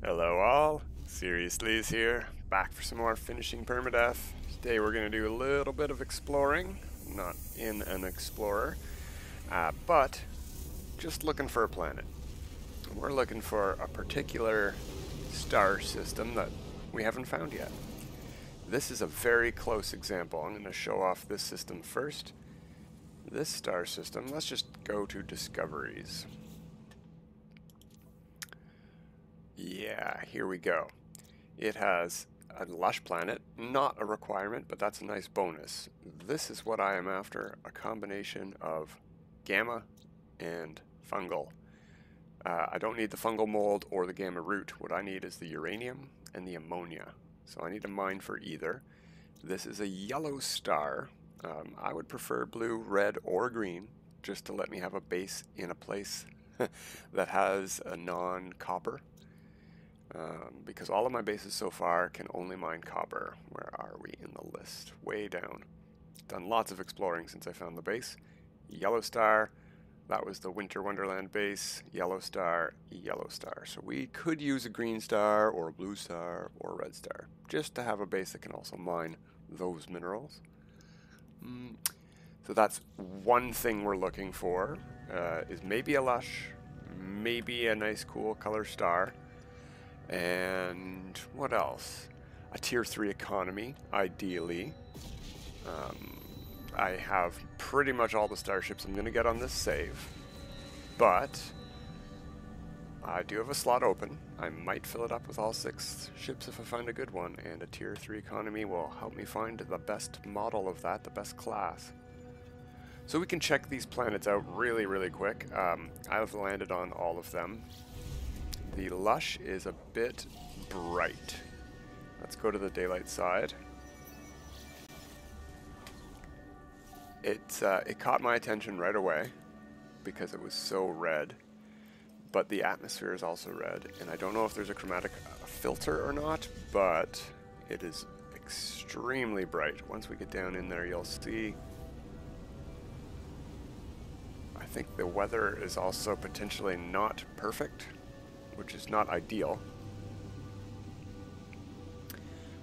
Hello all, Seriously's here, back for some more finishing permadeath. Today we're going to do a little bit of exploring, not in an explorer, but just looking for a planet. We're looking for a particular star system that we haven't found yet. This is a very close example. I'm going to show off this system first. This star system, let's just go to discoveries. Yeah, here we go. It has a lush planet, not a requirement, but that's a nice bonus. This is what I am after, a combination of gamma and fungal. I don't need the fungal mold or the gamma root. What I need is the uranium and the ammonia. So I need a mine for either. This is a yellow star. I would prefer blue, red, or green, just to let me have a base in a place that has a non-copper. Because all of my bases so far can only mine copper. Where are we in the list? Way down. Done lots of exploring since I found the base. Yellow star, that was the Winter Wonderland base. Yellow star, yellow star. So we could use a green star or a blue star or a red star, just to have a base that can also mine those minerals. So that's one thing we're looking for, is maybe a lush, maybe a nice cool color star. And what else? A tier 3 economy, ideally. I have pretty much all the starships I'm going to get on this save, but I do have a slot open. I might fill it up with all 6 ships if I find a good one, and a tier 3 economy will help me find the best model of that, the best class. So we can check these planets out really quick. I've landed on all of them. The lush is a bit bright. Let's go to the daylight side. It caught my attention right away because it was so red, but the atmosphere is also red, and I don't know if there's a chromatic filter or not, but it is extremely bright. Once we get down in there, you'll see. I think the weather is also potentially not perfect, which is not ideal.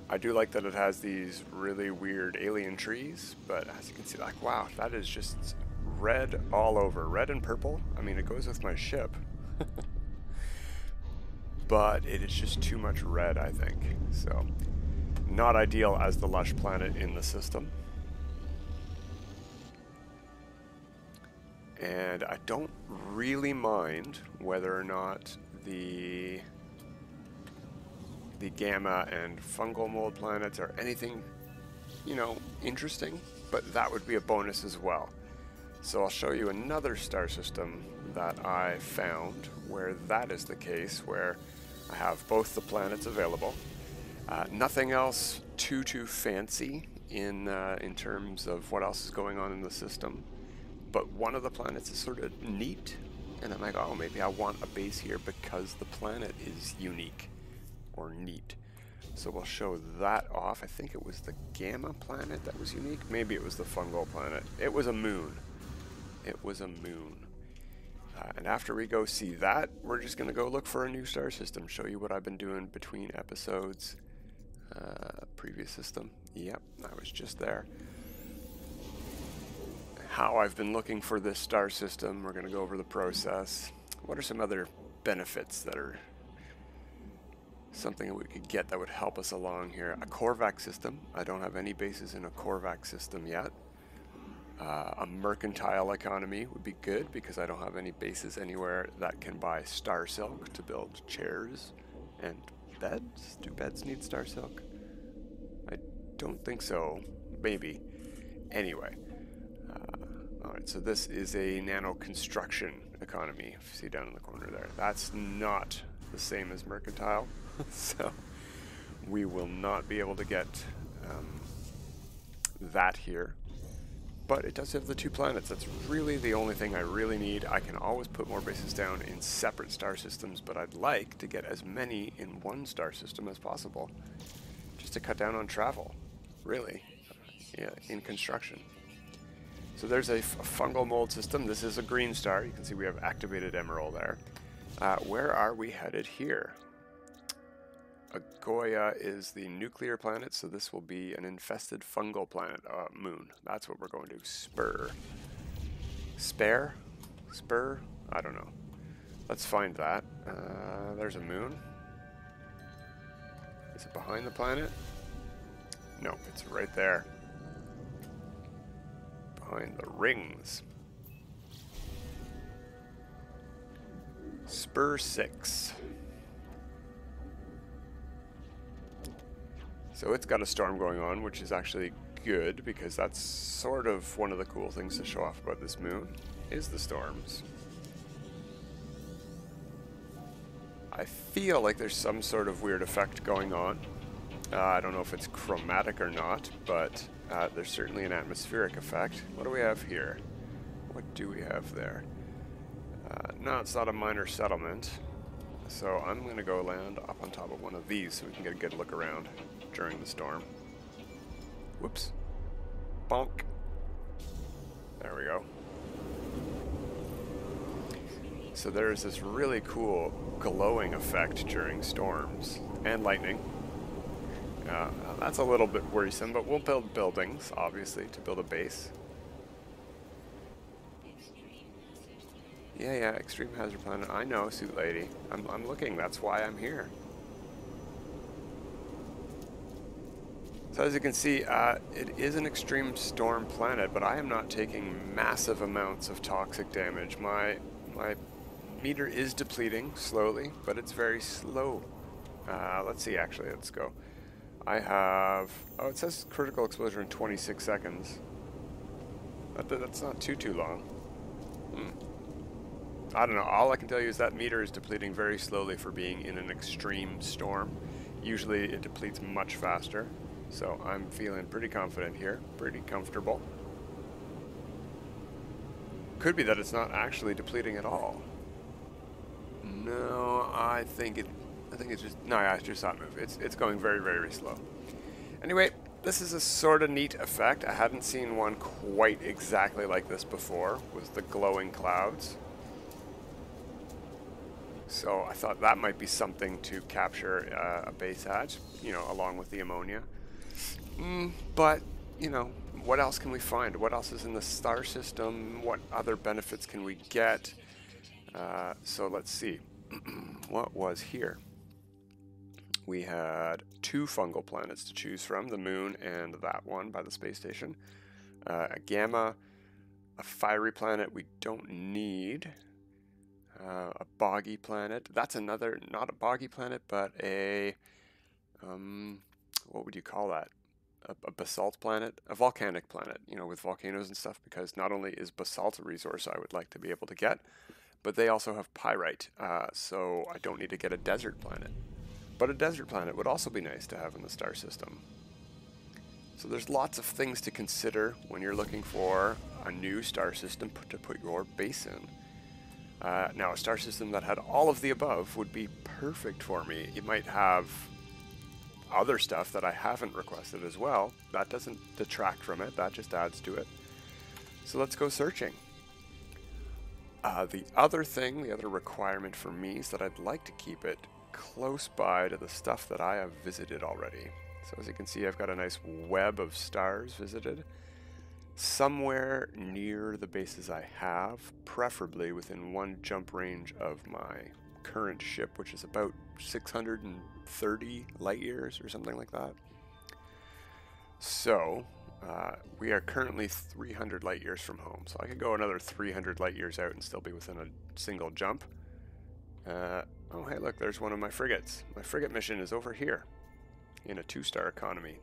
I do like that it has these really weird alien trees, but as you can see, like, wow, that is just red all over. Red and purple. I mean, it goes with my ship. But it is just too much red, I think. So, not ideal as the lush planet in the system. And I don't really mind whether or not the gamma and fungal mold planets are anything, you know, interesting, but that would be a bonus as well. So I'll show you another star system that I found where that is the case, where I have both the planets available. Nothing else too fancy in terms of what else is going on in the system, but one of the planets is sort of neat. And I'm like, oh, maybe I want a base here because the planet is unique or neat. So we'll show that off. I think it was the gamma planet that was unique. Maybe it was the fungal planet. It was a moon. It was a moon. And after we go see that, we're just going to go look for a new star system. Show you what I've been doing between episodes. Previous system. Yep, I was just there. How I've been looking for this star system. We're going to go over the process. What are some other benefits that are something that we could get that would help us along here? A Korvax system. I don't have any bases in a Korvax system yet. A mercantile economy would be good because I don't have any bases anywhere that can buy star silk to build chairs and beds. Do beds need star silk? I don't think so. Maybe. Anyway. Alright, so this is a nano construction economy, if you see down in the corner there. That's not the same as mercantile, so we will not be able to get that here. But it does have the 2 planets. That's really the only thing I really need. I can always put more bases down in separate star systems, but I'd like to get as many in one star system as possible, just to cut down on travel, really, yeah, in construction. So there's a fungal mold system. This is a green star. You can see we have activated emerald there. Where are we headed here? Agoya is the nuclear planet, so this will be an infested fungal planet, moon. That's what we're going to spur. Spare? Spur? I don't know. Let's find that. There's a moon. Is it behind the planet? No, it's right there. Behind the rings. Spur 6. So it's got a storm going on, which is actually good, because that's sort of one of the cool things to show off about this moon, is the storms. I feel like there's some sort of weird effect going on. I don't know if it's chromatic or not, but there's certainly an atmospheric effect. What do we have here? What do we have there? No, it's not a minor settlement. So I'm going to go land up on top of one of these so we can get a good look around during the storm. Whoops. Bonk. There we go. So there's this really cool glowing effect during storms and lightning. That's a little bit worrisome, but we'll build buildings, obviously, to build a base. Yeah, extreme hazard planet. I know, Suit Lady. I'm looking. That's why I'm here. So as you can see, it is an extreme storm planet, but I am not taking massive amounts of toxic damage. My meter is depleting slowly, but it's very slow. Let's see, actually, let's go. I have, oh, it says critical exposure in 26 seconds. That's not too long. I don't know, all I can tell you is that meter is depleting very slowly for being in an extreme storm. Usually it depletes much faster, so I'm feeling pretty confident here, pretty comfortable. Could be that it's not actually depleting at all. No, I think it's just, no, yeah, it's just that move. It's going very, very slow. Anyway, this is a sort of neat effect. I hadn't seen one quite exactly like this before, with the glowing clouds. So I thought that might be something to capture a base hatch, you know, along with the ammonia. But, you know, what else can we find? What else is in the star system? What other benefits can we get? So let's see. What was here? We had 2 fungal planets to choose from, the moon and that one by the space station. A gamma, a fiery planet we don't need. A boggy planet. That's another, not a boggy planet, but a, what would you call that? A basalt planet? A volcanic planet, you know, with volcanoes and stuff, because not only is basalt a resource I would like to be able to get, but they also have pyrite, so I don't need to get a desert planet. But a desert planet would also be nice to have in the star system. So there's lots of things to consider when you're looking for a new star system to put your base in. Now, a star system that had all of the above would be perfect for me. It might have other stuff that I haven't requested as well. That doesn't detract from it, that just adds to it. So let's go searching. The other thing, the other requirement for me is that I'd like to keep it close by to the stuff that I have visited already. So as you can see, I've got a nice web of stars visited. Somewhere near the bases I have, preferably within 1 jump range of my current ship, which is about 630 light years or something like that. So we are currently 300 light years from home, so I could go another 300 light years out and still be within a single jump. Oh hey, look, there's one of my frigates. My frigate mission is over here in a 2-star economy.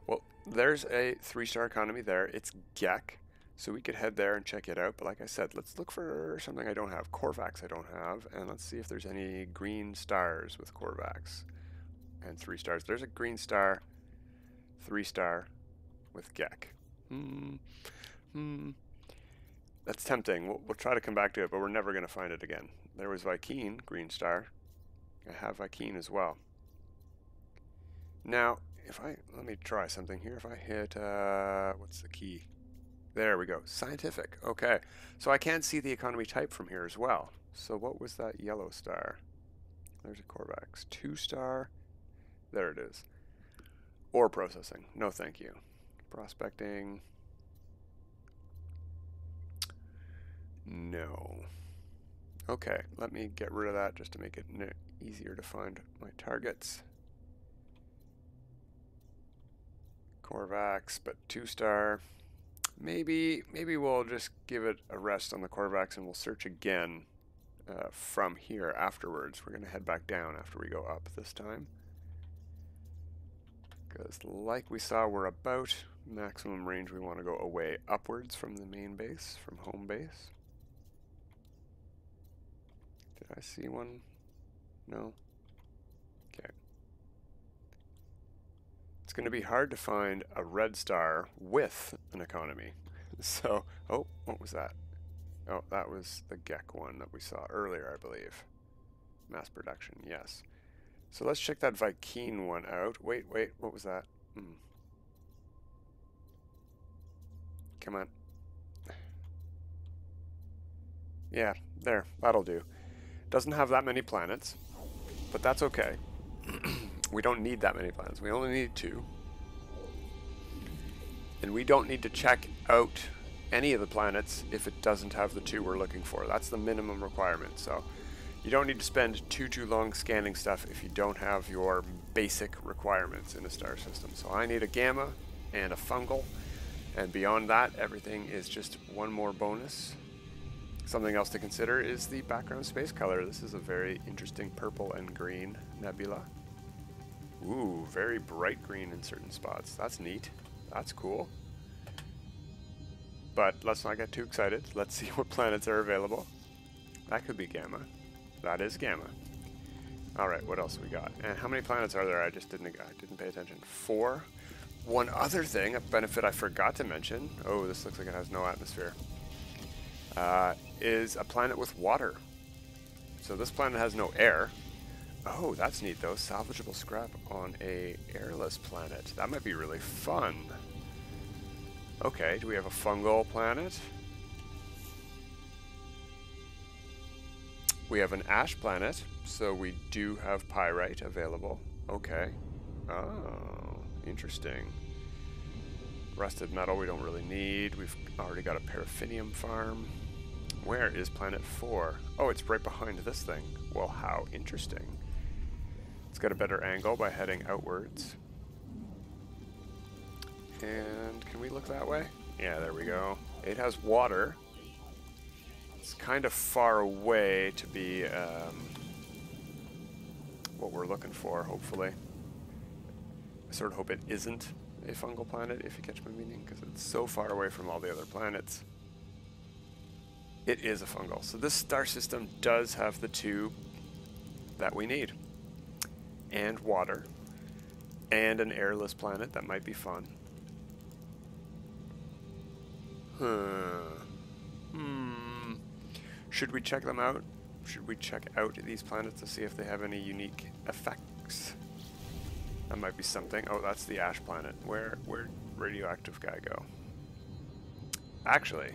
Well, there's a 3-star economy there. It's Gek, so we could head there and check it out. But like I said, let's look for something I don't have. Korvax I don't have, and let's see if there's any green stars with Korvax. And 3 stars. There's a green star, 3-star with Gek. That's tempting. We'll try to come back to it, but we're never going to find it again. There was Vy'keen, green star. I have Vy'keen as well. Now, let me try something here. If I hit, what's the key? There we go, scientific. Okay, so I can see the economy type from here as well. So what was that yellow star? There's a Korvax 2-star. There it is. Ore processing. No thank you. Prospecting. No. Okay, let me get rid of that just to make it easier to find my targets. Korvax, but 2-star. Maybe we'll just give it a rest on the Korvax and we'll search again from here afterwards. We're going to head back down after we go up this time. Because like we saw, we're about maximum range. We want to go away upwards from the main base, from home base. Did I see one? No? Okay. It's going to be hard to find a red star with an economy. So, oh, what was that? Oh, that was the Gek one that we saw earlier, I believe. Mass production, yes. So let's check that Vy'keen one out. Wait, what was that? Come on. Yeah, there, that'll do. Doesn't have that many planets, but that's okay. We don't need that many planets. We only need 2. And we don't need to check out any of the planets if it doesn't have the 2 we're looking for. That's the minimum requirement. So you don't need to spend too long scanning stuff if you don't have your basic requirements in a star system. So I need a gamma and a fungal, and beyond that everything is just one more bonus. Something else to consider is the background space color. This is a very interesting purple and green nebula. Ooh, very bright green in certain spots. That's neat. That's cool. But let's not get too excited. Let's see what planets are available. That could be gamma. That is gamma. Alright, what else we got? And how many planets are there? I didn't pay attention. 4. One other thing, a benefit I forgot to mention. Oh, this looks like it has no atmosphere. Is a planet with water. So this planet has no air. Oh, that's neat though. Salvageable scrap on a airless planet. That might be really fun. Okay, do we have a fungal planet? We have an ash planet, so we do have pyrite available. Okay. Oh, interesting. Rusted metal we don't really need. We've already got a paraffinium farm. Where is planet 4? Oh, it's right behind this thing. Well, how interesting. It's got a better angle by heading outwards. And can we look that way? Yeah, there we go. It has water. It's kind of far away to be what we're looking for, hopefully. I sort of hope it isn't a fungal planet, if you catch my meaning, because it's so far away from all the other planets. It is a fungal. So this star system does have the 2 that we need. And water. And an airless planet. That might be fun. Should we check them out? Should we check out these planets to see if they have any unique effects? That might be something. Oh, that's the ash planet. Where'd radioactive guy go? Actually,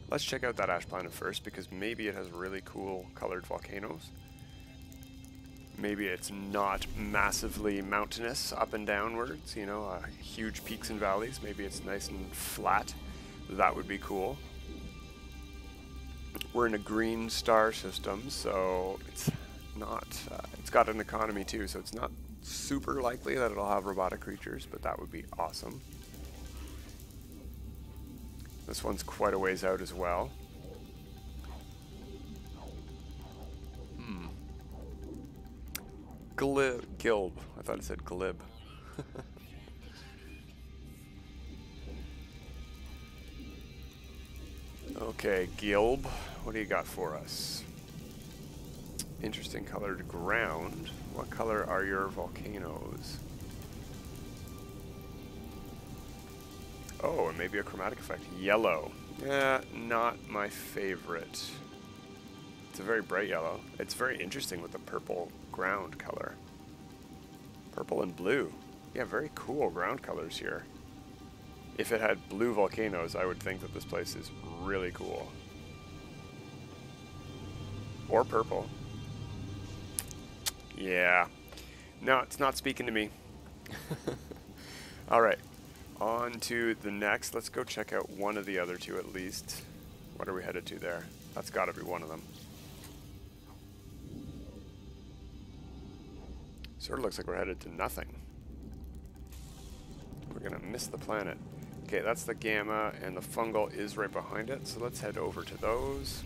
let's check out that ash planet first, because maybe it has really cool colored volcanoes. Maybe it's not massively mountainous up and downwards, you know, huge peaks and valleys. Maybe it's nice and flat. That would be cool. We're in a green star system, so it's not, it's got an economy too, so it's not super likely that it'll have robotic creatures, but that would be awesome. This one's quite a ways out as well. Gilb. I thought it said glib. Okay, Gilb, what do you got for us? Interesting colored ground. What color are your volcanoes? Oh, and maybe a chromatic effect. Yellow. Yeah, not my favorite. It's a very bright yellow. It's very interesting with the purple ground color. Purple and blue. Yeah, very cool ground colors here. If it had blue volcanoes, I would think that this place is really cool. Or purple. Yeah. No, it's not speaking to me. All right. On to the next. Let's go check out one of the other two at least. What are we headed to there? That's got to be one of them. Sort of looks like we're headed to nothing. We're going to miss the planet. Okay, that's the Gamma, and the Fungal is right behind it, so let's head over to those.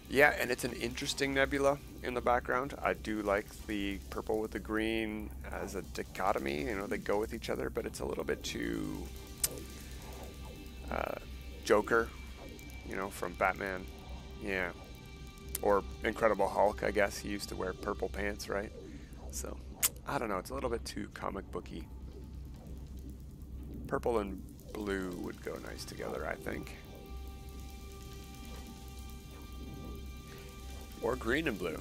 Yeah, and it's an interesting nebula in the background. I do like the purple with the green as a dichotomy. You know, they go with each other, but it's a little bit too Joker, you know, from Batman. Yeah. Or Incredible Hulk, I guess. He used to wear purple pants, right? So, I don't know. It's a little bit too comic booky. Purple and blue would go nice together, I think. Or green and blue.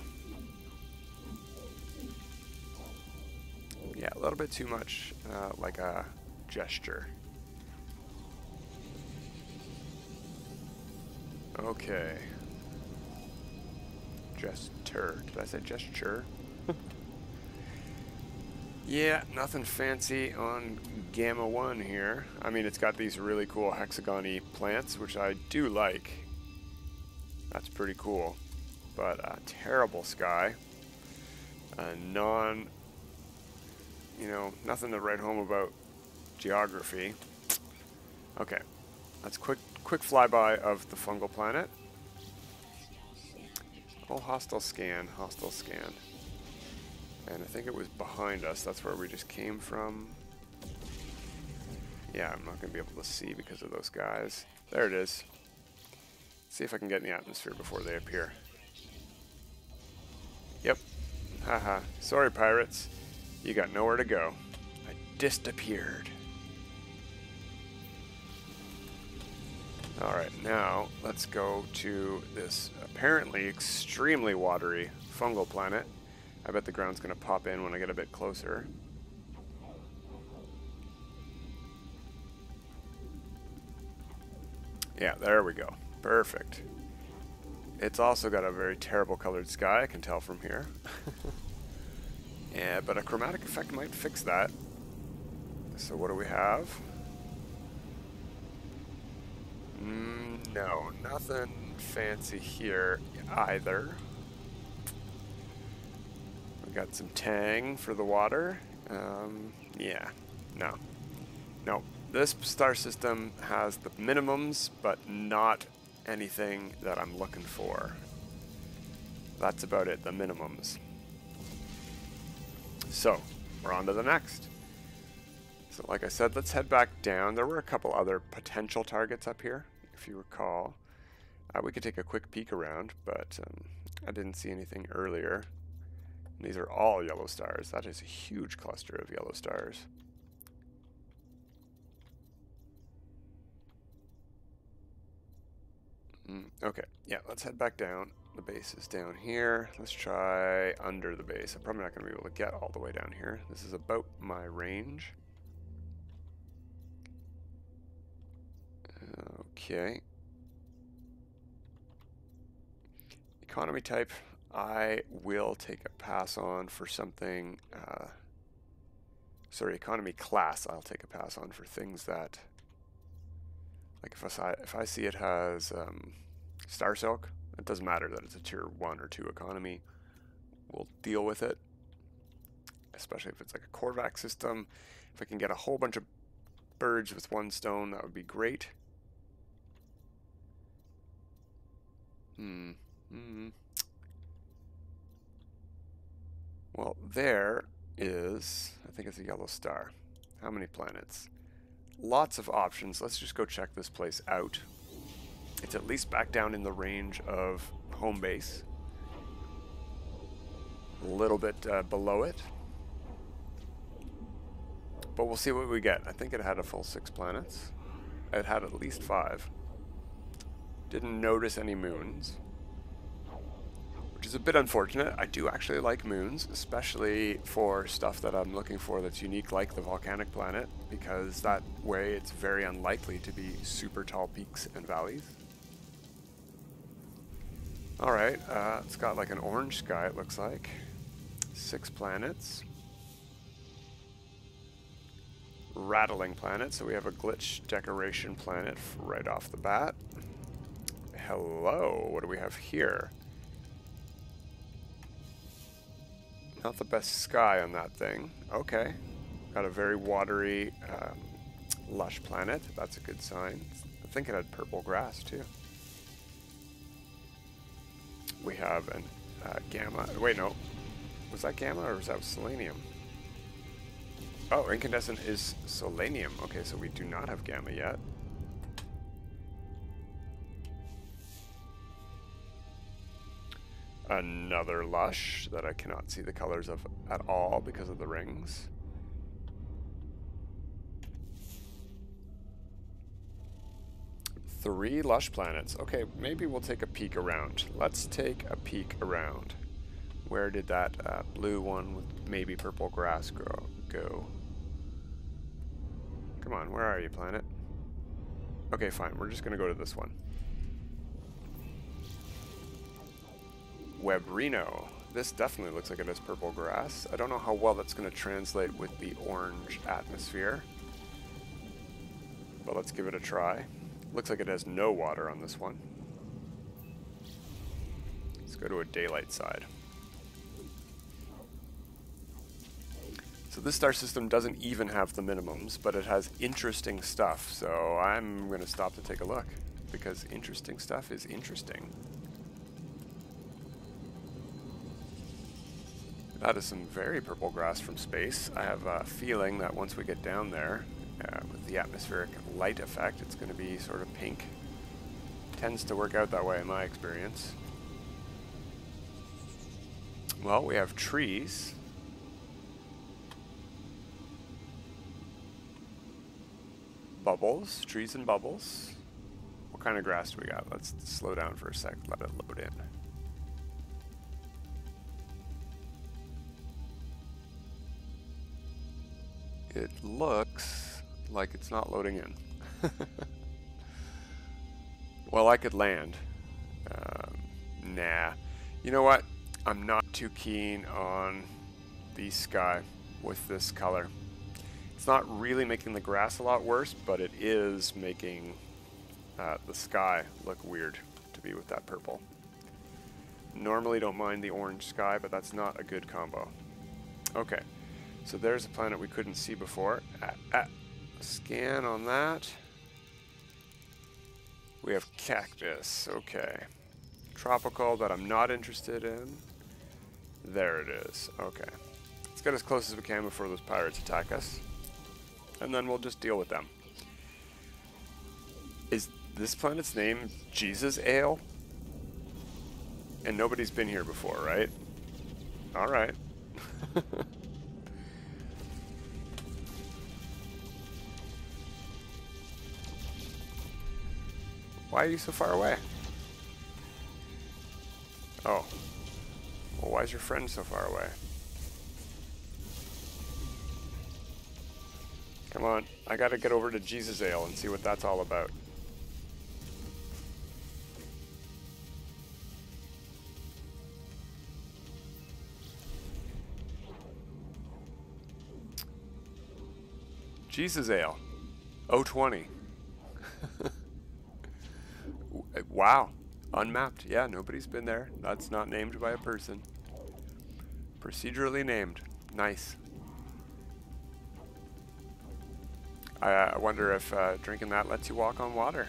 Yeah, a little bit too much like a gesture. Okay. Gesture. Did I say gesture? Yeah, nothing fancy on Gamma 1 here. I mean, it's got these really cool hexagon-y plants, which I do like. That's pretty cool. But a terrible sky. You know, nothing to write home about geography. Okay, that's quick flyby of the fungal planet. Oh, hostile scan, hostile scan. And I think it was behind us. That's where we just came from. Yeah, I'm not going to be able to see because of those guys. There it is. See if I can get in the atmosphere before they appear. Yep. Haha. Sorry, pirates. You got nowhere to go. I disappeared. Alright, now let's go to this apparently extremely watery fungal planet. I bet the ground's going to pop in when I get a bit closer. Yeah, there we go. Perfect. It's also got a very terrible colored sky, I can tell from here. Yeah, but a chromatic effect might fix that. So what do we have? No, nothing fancy here either. We got some tang for the water. Yeah, no. No, this star system has the minimums, but not anything that I'm looking for. That's about it, the minimums. So, we're on to the next. So like I said, let's head back down. There were a couple other potential targets up here, if you recall. We could take a quick peek around, but I didn't see anything earlier. And these are all yellow stars. That is a huge cluster of yellow stars. Okay, yeah, let's head back down. The base is down here. Let's try under the base. I'm probably not going to be able to get all the way down here. This is about my range. Okay. Economy type, I will take a pass on for something, sorry, economy class, I'll take a pass on for things that, like if I see it has Star Silk, it doesn't matter that it's a tier 1 or 2 economy, we'll deal with it, especially if it's like a Korvax system. If I can get a whole bunch of birds with one stone, that would be great. Well, there is, I think it's a yellow star. How many planets? Lots of options. Let's just go check this place out. It's at least back down in the range of home base. A little bit below it. But we'll see what we get. I think it had a full 6 planets. It had at least 5. Didn't notice any moons, which is a bit unfortunate. I do actually like moons, especially for stuff that I'm looking for that's unique, like the volcanic planet, because that way it's very unlikely to be super tall peaks and valleys. Alright, it's got like an orange sky, it looks like. 6 planets. Rattling planet, so we have a glitch decoration planet right off the bat. Hello, what do we have here? Not the best sky on that thing. Okay. Got a very watery, lush planet. That's a good sign. I think it had purple grass too. We have an gamma. Wait, no. Was that gamma or was that selenium? Oh, incandescent is selenium. Okay, so we do not have gamma yet. Another lush that I cannot see the colors of at all because of the rings. Three lush planets. Okay, maybe we'll take a peek around. Let's take a peek around. Where did that blue one with maybe purple grass go? Come on, where are you, planet? Okay, fine. We're just going to go to this one. Webrino. This definitely looks like it has purple grass. I don't know how well that's going to translate with the orange atmosphere. But let's give it a try. Looks like it has no water on this one. Let's go to a daylight side. So this star system doesn't even have the minimums, but it has interesting stuff. So I'm going to stop to take a look, because interesting stuff is interesting. That is some very purple grass from space. I have a feeling that once we get down there, with the atmospheric light effect, it's going to be sort of pink. Tends to work out that way in my experience. Well, we have trees. Bubbles, trees and bubbles. What kind of grass do we got? Let's slow down for a sec, let it load in. It looks like it's not loading in. Well, I could land. Nah. You know what? I'm not too keen on the sky with this color. It's not really making the grass a lot worse, but it is making the sky look weird to be with that purple. Normally don't mind the orange sky, but that's not a good combo. Okay. So there's a planet we couldn't see before. Scan on that. We have cactus. Okay. Tropical that I'm not interested in. There it is. Okay. Let's get as close as we can before those pirates attack us. And then we'll just deal with them. Is this planet's name Jesus Ale? And nobody's been here before, right? Alright. Why are you so far away? Oh. Well, why is your friend so far away? Come on, I gotta get over to Jesus Ale and see what that's all about. Jesus Ale. 020. Wow. Unmapped. Yeah, nobody's been there. That's not named by a person. Procedurally named. Nice. I wonder if drinking that lets you walk on water.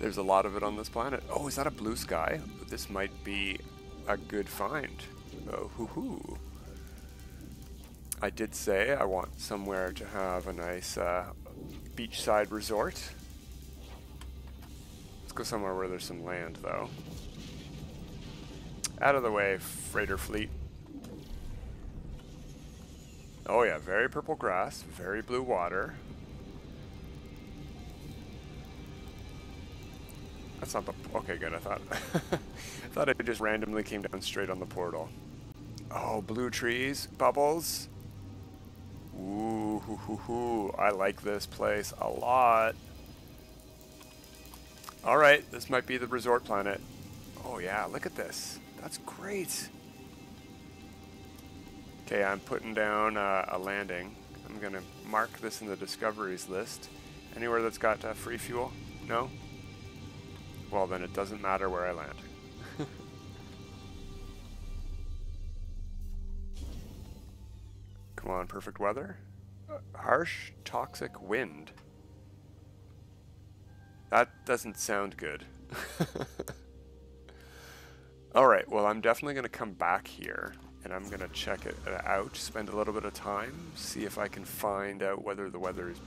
There's a lot of it on this planet. Oh, is that a blue sky? This might be a good find. Oh, hoo-hoo. I did say I want somewhere to have a nice beachside resort. Let's go somewhere where there's some land, though. Out of the way, freighter fleet. Oh yeah, very purple grass, very blue water. That's not the... Okay, good, I thought... I thought it just randomly came down straight on the portal. Oh, blue trees, bubbles. Ooh, hoo, hoo, hoo. I like this place a lot. Alright, this might be the resort planet. Oh yeah, look at this. That's great. Okay, I'm putting down a landing. I'm going to mark this in the discoveries list. Anywhere that's got free fuel? No? Well, then it doesn't matter where I land. Come on, perfect weather. Harsh, toxic wind. That doesn't sound good. Alright, well, I'm definitely going to come back here and I'm going to check it out, spend a little bit of time, see if I can find out whether the weather is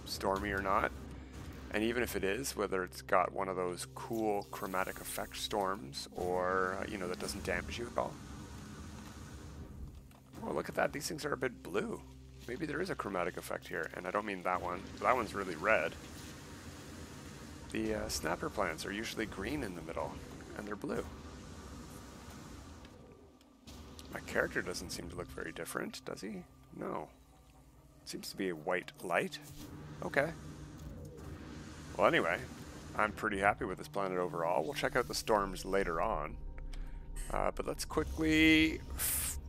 stormy or not. And even if it is, whether it's got one of those cool chromatic effect storms or, you know, that doesn't damage you at all. Oh, look at that. These things are a bit blue. Maybe there is a chromatic effect here, and I don't mean that one. That one's really red. The snapper plants are usually green in the middle, and they're blue. My character doesn't seem to look very different, does he? No. It seems to be a white light. Okay. Well, anyway, I'm pretty happy with this planet overall. We'll check out the storms later on. But let's quickly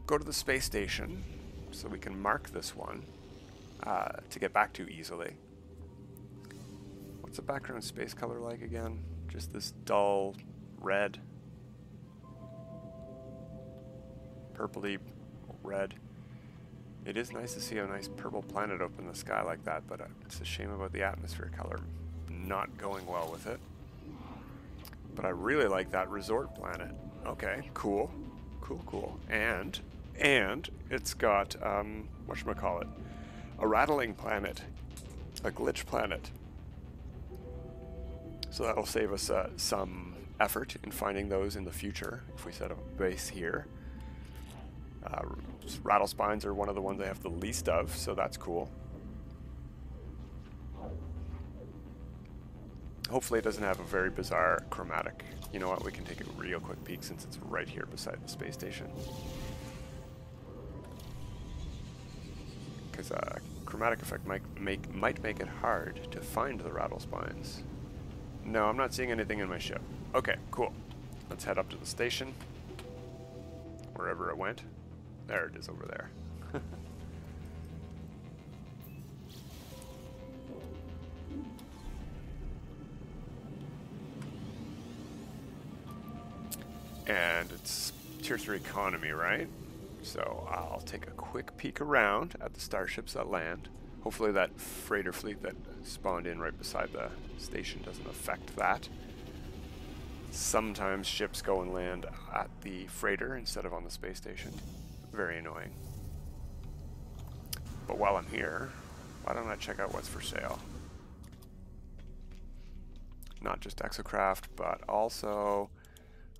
go to the space station so we can mark this one to get back to easily. What's the background space color like again? Just this dull red. Purpley red. It is nice to see a nice purple planet up in the sky like that, but it's a shame about the atmosphere color not going well with it. But I really like that resort planet. Okay, cool. Cool, cool. And it's got, whatchamacallit, a rattling planet, a glitch planet. So that'll save us some effort in finding those in the future if we set up a base here. Rattle spines are one of the ones I have the least of, so that's cool. Hopefully it doesn't have a very bizarre chromatic. You know what, we can take a real quick peek since it's right here beside the space station. Because chromatic effect might make it hard to find the rattle spines. No, I'm not seeing anything in my ship. Okay, cool. Let's head up to the station. Wherever it went. There it is over there. And it's tier 3 economy, right? So I'll take a quick peek around at the starships that land. Hopefully that freighter fleet that spawned in right beside the station doesn't affect that. Sometimes ships go and land at the freighter instead of on the space station. Very annoying. But while I'm here, why don't I check out what's for sale? Not just Exocraft, but also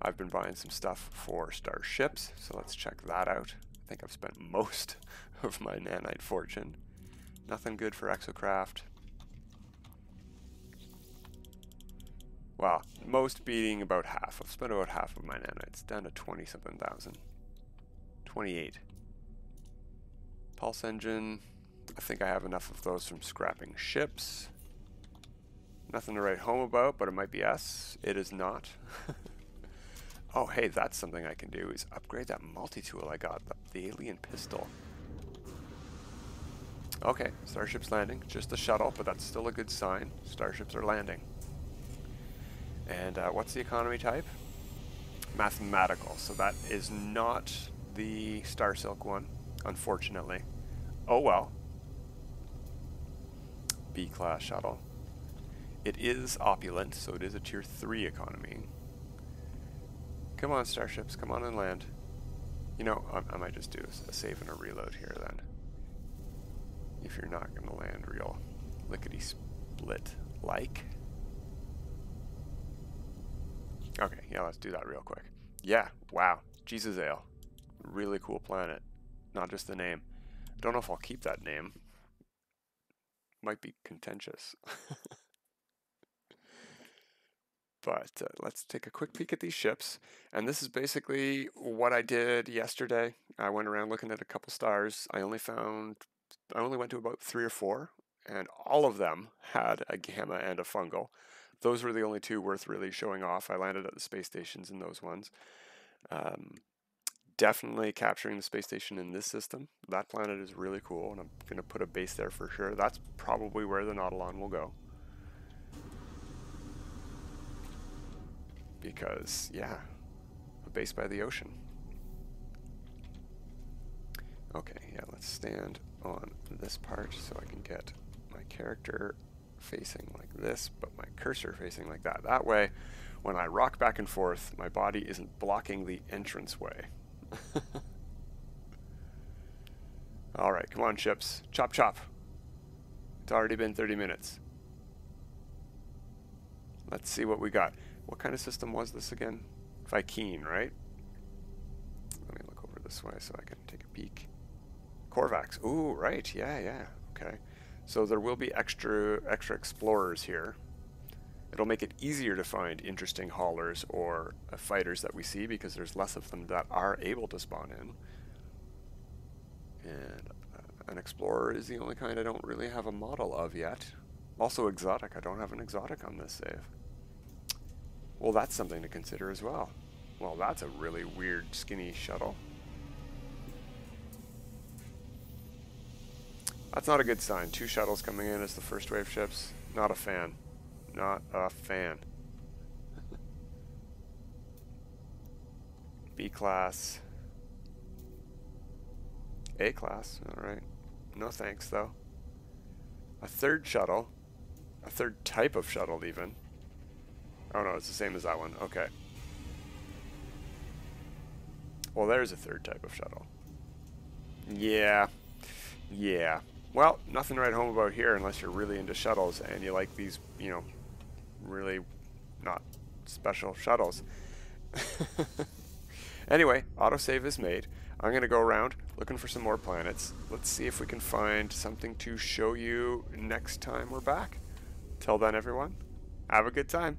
I've been buying some stuff for starships, so let's check that out. I think I've spent most of my nanite fortune. Nothing good for Exocraft. Well, most being about half. I've spent about half of my nanites, down to 20-something thousand. 28. Pulse engine. I think I have enough of those from scrapping ships. Nothing to write home about, but it might be S. It is not. Oh, hey, that's something I can do, is upgrade that multi-tool I got, the alien pistol. Okay, starship's landing. Just a shuttle, but that's still a good sign. Starships are landing. And what's the economy type? Mathematical. So that is not the Star Silk one, unfortunately. Oh well. B-class shuttle. It is opulent, so it is a tier 3 economy. Come on, starships, come on and land. You know, I might just do a save and a reload here then. If you're not going to land real lickety-split like. Okay, yeah, let's do that real quick. Yeah, wow, Jesus Ale. Really cool planet. Not just the name. I don't know if I'll keep that name. Might be contentious. But let's take a quick peek at these ships. And this is basically what I did yesterday. I went around looking at a couple stars. I only went to about 3 or 4, and all of them had a gamma and a fungal. those were the only two worth really showing off. I landed at the space stations in those ones. Definitely capturing the space station in this system. That planet is really cool, and I'm going to put a base there for sure. That's probably where the Nautilon will go. Because, yeah, a base by the ocean. Okay, yeah, let's stand on this part so I can get my character facing like this, but my cursor facing like that. That way, when I rock back and forth, my body isn't blocking the entranceway. Alright, come on, ships. Chop, chop. It's already been 30 minutes. Let's see what we got. What kind of system was this again? Vy'keen, right? Let me look over this way so I can take a peek. Korvax. Ooh, right. Yeah. Okay. So there will be extra explorers here. It'll make it easier to find interesting haulers or fighters that we see because there's less of them that are able to spawn in. And an explorer is the only kind I don't really have a model of yet. Also exotic. I don't have an exotic on this save. Well, that's something to consider as well. Well, that's a really weird, skinny shuttle. That's not a good sign. 2 shuttles coming in as the first wave ships. Not a fan. Not a fan. B class. A class. Alright. No thanks, though. A 3rd shuttle. A 3rd type of shuttle, even. Oh no, it's the same as that one. Okay. Well, there's a 3rd type of shuttle. Yeah. Well, nothing to write home about here unless you're really into shuttles and you like these, you know, really not special shuttles. Anyway, autosave is made. I'm going to go around looking for some more planets. Let's see if we can find something to show you next time we're back. Till then, everyone, have a good time.